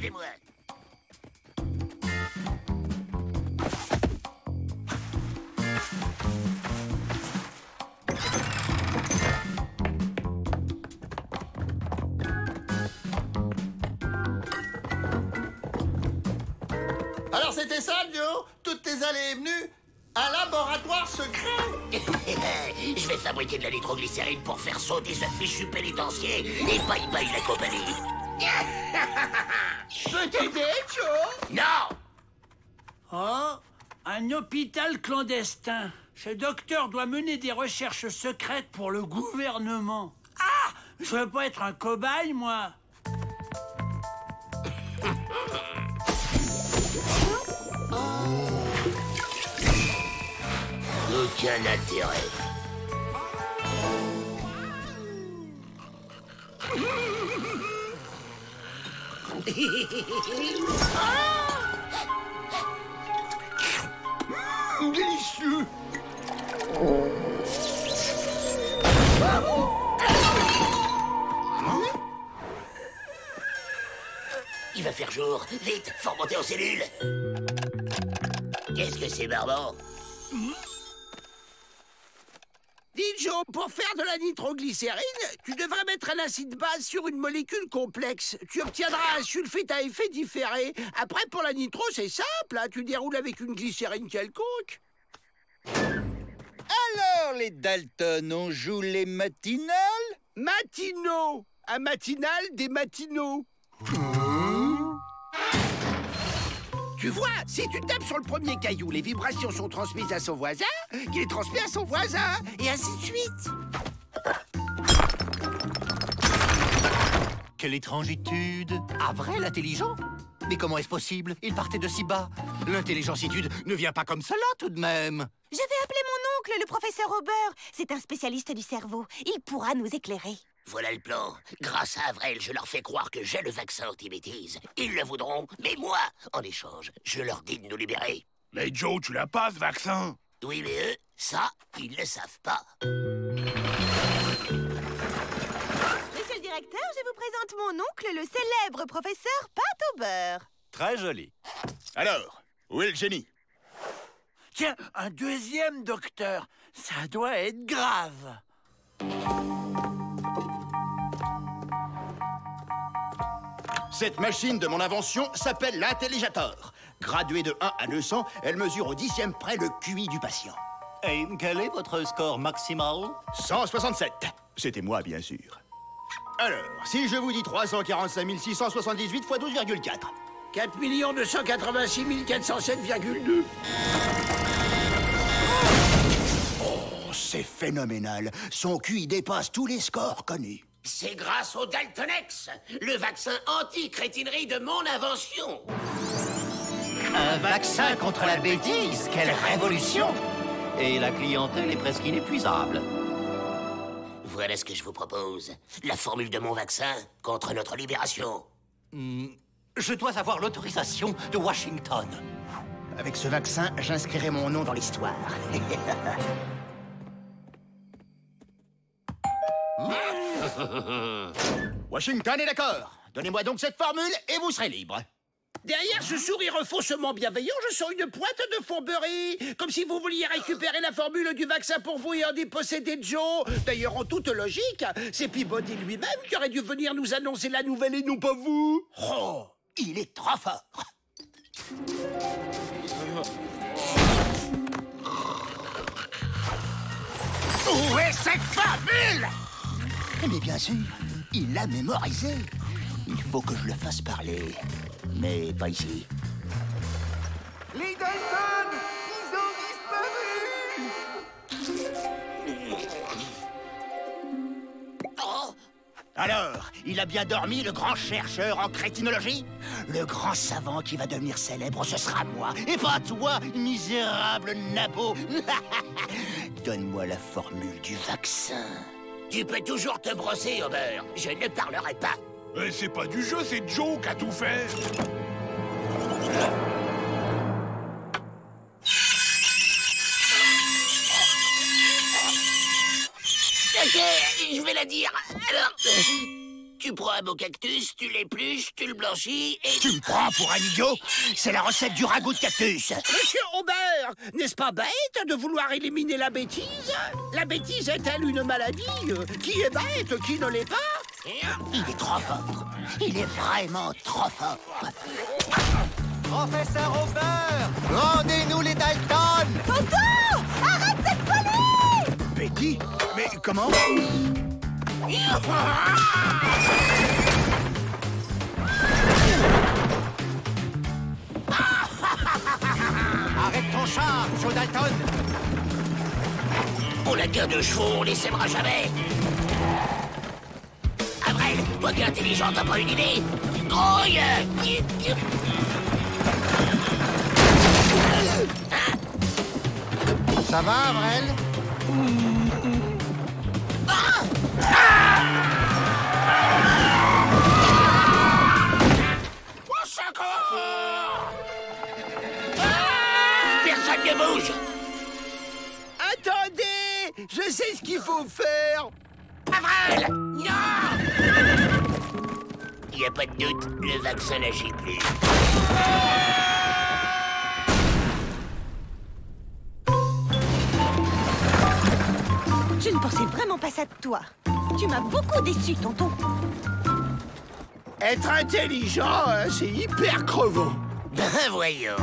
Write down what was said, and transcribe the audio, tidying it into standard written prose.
suivez-moi. Alors c'était ça, Joe? Toutes tes allées et venues? Un laboratoire secret? Je vais fabriquer de la nitroglycérine pour faire sauter ce fichu pénitencier et bye bye la compagnie. Je peux t'aider, Joe? Non! Oh, un hôpital clandestin. Ce docteur doit mener des recherches secrètes pour le gouvernement. Ah! Je veux pas être un cobaye, moi. Aucun intérêt. Délicieux! Il va faire jour. Vite, faut remonter aux cellules. Qu'est-ce que c'est, Barbant? Dis Joe, pour faire de la nitroglycérine, tu devrais mettre un acide base sur une molécule complexe. Tu obtiendras un sulfite à effet différé. Après, pour la nitro, c'est simple, hein, tu déroules avec une glycérine quelconque. Alors, les Dalton, on joue les matinales? Matinaux. Un matinal des matinaux. Tu vois, si tu tapes sur le premier caillou, les vibrations sont transmises à son voisin, qui les transmet à son voisin, et ainsi de suite. Quelle étrangitude! Ah, vrai, l'intelligent? Mais comment est-ce possible? Il partait de si bas. L'intelligentitude ne vient pas comme cela, tout de même. Je vais appeler mon oncle, le professeur Auber. C'est un spécialiste du cerveau. Il pourra nous éclairer. Voilà le plan. Grâce à Avril, je leur fais croire que j'ai le vaccin anti-bêtise. Ils le voudront, mais moi, en échange, je leur dis de nous libérer. Mais Joe, tu l'as pas, ce vaccin? Oui, mais eux, ça, ils le savent pas. Monsieur le directeur, je vous présente mon oncle, le célèbre professeur Pat Auber. Très joli. Alors, où est le génie? Tiens, un deuxième docteur. Ça doit être grave. Cette machine de mon invention s'appelle l'intelligator. Graduée de 1 à 200, elle mesure au 10e près le QI du patient. Et quel est votre score maximal? 167. C'était moi, bien sûr. Alors, si je vous dis 345 678 x 12,4. 4 286 407,2. Oh, c'est phénoménal. Son QI dépasse tous les scores connus. C'est grâce au Daltonex, le vaccin anti-crétinerie de mon invention. Un vaccin contre la bêtise, quelle révolution! Et la clientèle est presque inépuisable. Voilà ce que je vous propose. La formule de mon vaccin contre notre libération. Je dois avoir l'autorisation de Washington. Avec ce vaccin, j'inscrirai mon nom dans l'histoire. Washington est d'accord. Donnez-moi donc cette formule et vous serez libre. Derrière ce sourire faussement bienveillant, je sens une pointe de fourberie. Comme si vous vouliez récupérer la formule du vaccin pour vous et en déposséder Joe. D'ailleurs, en toute logique, c'est Peabody lui-même qui aurait dû venir nous annoncer la nouvelle et non pas vous. Oh, il est trop fort. Où est cette formule? Mais bien sûr, il l'a mémorisé. Il faut que je le fasse parler. Mais pas ici. Les Dalton, ils ont disparu. Oh! Alors, il a bien dormi, le grand chercheur en crétinologie? Le grand savant qui va devenir célèbre, ce sera moi, et pas toi, misérable nabo. Donne-moi la formule du vaccin. Tu peux toujours te brosser, Homer. Je ne parlerai pas. C'est pas du jeu, c'est Joe qui a tout fait. Ok, je vais la dire. Alors, Tu prends un beau cactus, tu l'épluches, tu le blanchis et... Tu me prends pour un idiot? C'est la recette du ragoût de cactus. Monsieur Robert, n'est-ce pas bête de vouloir éliminer la bêtise? La bêtise est-elle une maladie? Qui est bête, qui ne l'est pas? Il est trop fort. Il est vraiment trop fort. Professeur Robert, rendez-nous les Dalton. Toto! Arrête cette folie! Betty? Mais comment? Arrête ton char, Joe Dalton. On n'a qu'un de chevaux, on les sèmera jamais. Avril, toi qui es intelligent, t'as pas une idée? Grouille! Ça va, Avril? Au secours! Personne ne bouge! Attendez! Je sais ce qu'il faut faire! Avril! Non! Y a pas de doute, le vaccin n'agit plus. Je ne pensais vraiment pas ça de toi. Tu m'as beaucoup déçu, tonton. Être intelligent, hein, c'est hyper crevant. Ben voyons.